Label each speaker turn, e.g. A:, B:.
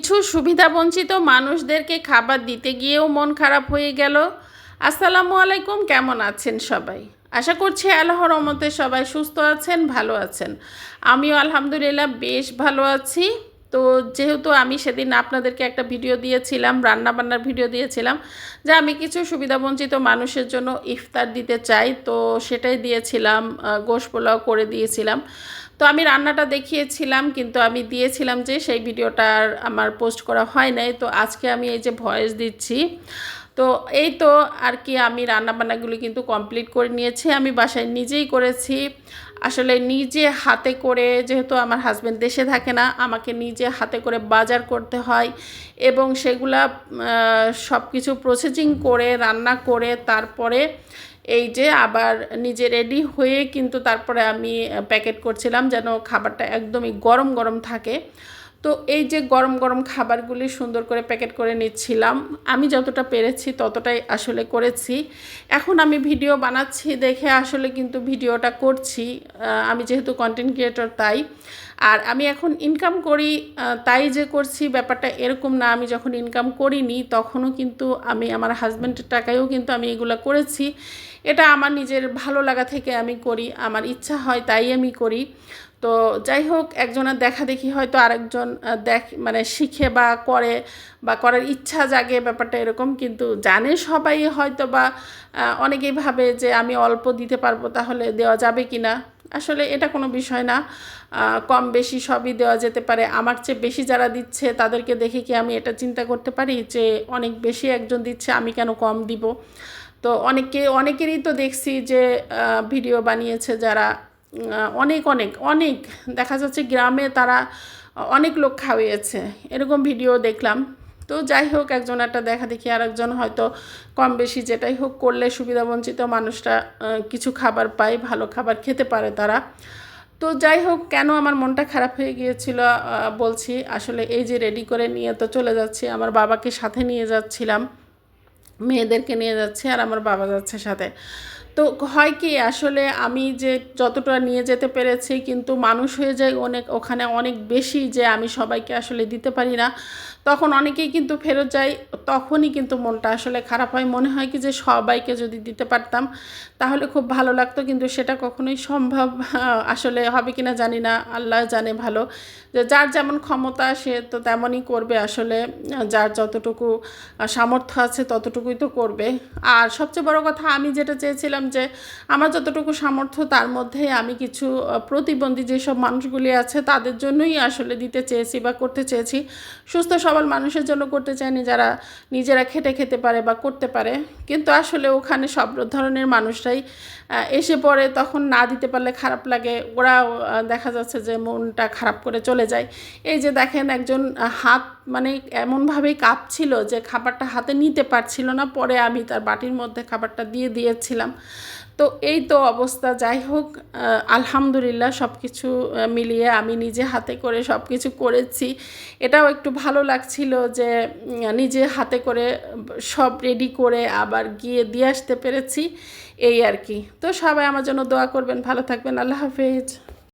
A: কিছু সুবিধাবঞ্চিত মানুষদেরকে খাবার দিতে গিয়েও মন খারাপ হয়ে গেল। আসসালামু আলাইকুম, কেমন আছেন সবাই? আশা করছি আল্লাহর রহমতে সবাই সুস্থ আছেন, ভালো আছেন। আমিও আলহামদুলিল্লাহ বেশ ভালো আছি। তো যেহেতু আমি সেদিন আপনাদেরকে একটা ভিডিও দিয়েছিলাম, রান্নাবান্নার ভিডিও দিয়েছিলাম, যে আমি কিছু সুবিধাবঞ্চিত মানুষের জন্য ইফতার দিতে চাই, তো সেটাই দিয়েছিলাম। গোশ পোলাও করে দিয়েছিলাম। তো আমি রান্নাটা দেখিয়েছিলাম, কিন্তু আমি দিয়েছিলাম যে সেই ভিডিওটা আর আমার পোস্ট করা হয় নাই। তো আজকে আমি এই যে ভয়েস দিচ্ছি, তো এই তো আর কি আমি রান্নাবান্নাগুলি কিন্তু কমপ্লিট করে নিয়েছি। আমি বাসায় নিজেই করেছি, আসলে নিজে হাতে করে, যেহেতু আমার হাজব্যান্ড দেশে থাকে না, আমাকে নিজে হাতে করে বাজার করতে হয় এবং সেগুলা সব কিছু প্রসেসিং করে রান্না করে তারপরে এই যে আবার নিজে রেডি হয়ে কিন্তু তারপরে আমি প্যাকেট করছিলাম যেন খাবারটা একদমই গরম গরম থাকে। তো এই যে গরম গরম খাবারগুলি সুন্দর করে প্যাকেট করে নিচ্ছিলাম। আমি যতটা পেরেছি ততটাই আসলে করেছি। এখন আমি ভিডিও বানাচ্ছি দেখে আসলে কিন্তু ভিডিওটা করছি, আমি যেহেতু কন্টেন্ট ক্রিয়েটর তাই। আর আমি এখন ইনকাম করি তাই যে করছি ব্যাপারটা এরকম না। আমি যখন ইনকাম করিনি তখনও কিন্তু আমি আমার হাজব্যান্ডের টাকায়ও কিন্তু আমি এগুলো করেছি। এটা আমার নিজের ভালো লাগা থেকে আমি করি, আমার ইচ্ছা হয় তাই আমি করি। তো যাই হোক, একজনের দেখা দেখি হয়তো আরেকজন মানে শিখে বা করে বা করার ইচ্ছা জাগে, ব্যাপারটা এরকম। কিন্তু জানে সবাই হয়তো বা অনেকেই ভাবে যে আমি অল্প দিতে পারবো, তাহলে দেওয়া যাবে কি না। আসলে এটা কোনো বিষয় না, কম বেশি সবই দেওয়া যেতে পারে। আমার চেয়ে বেশি যারা দিচ্ছে তাদেরকে দেখে কি আমি এটা চিন্তা করতে পারি যে অনেক বেশি একজন দিচ্ছে, আমি কেন কম দিব? তো অনেকেরই তো দেখছি যে ভিডিও বানিয়েছে যারা অনেক অনেক অনেক দেখা যাচ্ছে গ্রামে তারা অনেক লোক খাওয়িয়েছে, এরকম ভিডিও দেখলাম। তো যাই হোক, একজন একটা দেখা দেখি আর একজন হয়তো কম বেশি যেটাই হোক করলে সুবিধাবঞ্চিত মানুষরা কিছু খাবার পায়, ভালো খাবার খেতে পারে তারা। তো যাই হোক, কেন আমার মনটা খারাপ হয়ে গিয়েছিল বলছি। আসলে এই যে রেডি করে নিয়ে তো চলে যাচ্ছি, আমার বাবাকে সাথে নিয়ে যাচ্ছিলাম, মেয়েদেরকে নিয়ে যাচ্ছে আর আমার বাবা যাচ্ছে সাথে। তো হয় কি, আসলে আমি যে যতটা নিয়ে যেতে পেরেছি কিন্তু মানুষ হয়ে যায় অনেক, ওখানে অনেক বেশি, যে আমি সবাইকে আসলে দিতে পারি না। তখন অনেকেই কিন্তু ফেরত যায়, তখনই কিন্তু মনটা আসলে খারাপ হয়। মনে হয় কি যে সবাইকে যদি দিতে পারতাম তাহলে খুব ভালো লাগতো, কিন্তু সেটা কখনোই সম্ভব আসলে হবে কিনা জানি না, আল্লাহ জানে ভালো। যে যার যেমন ক্ষমতা সে তো তেমনই করবে, আসলে যার যতটুকু সামর্থ্য আছে ততটুকুই তো করবে। আর সবচেয়ে বড় কথা, আমি যেটা চেয়েছিলাম যে আমার যতটুকু সামর্থ্য তার মধ্যে আমি কিছু প্রতিবন্ধী যেসব মানুষগুলি আছে তাদের জন্যই আসলে দিতে চেয়েছি বা করতে চেয়েছি। সুস্থ সবল মানুষের জন্য করতে চাইনি, যারা নিজেরা খেটে খেতে পারে বা করতে পারে। কিন্তু আসলে ওখানে সব ধরনের মানুষরাই এসে পড়ে, তখন না দিতে পারলে খারাপ লাগে। ওরা দেখা যাচ্ছে যে মনটা খারাপ করে চলে যায়। এই যে দেখেন, একজন হাত মানে এমনভাবেই কাঁপছিল যে খাবারটা হাতে নিতে পারছিল না, পরে আমি তার বাটির মধ্যে খাবারটা দিয়ে দিয়েছিলাম। তো এই তো অবস্থা। যাই হোক, আলহামদুলিল্লাহ সব কিছু মিলিয়ে আমি নিজে হাতে করে সব কিছু করেছি। এটাও একটু ভালো লাগছিল যে নিজে হাতে করে সব রেডি করে আবার গিয়ে দিয়ে আসতে পেরেছি, এই আর কি। তো সবাই আমার জন্য দোয়া করবেন, ভালো থাকবেন, আল্লাহ হাফেজ।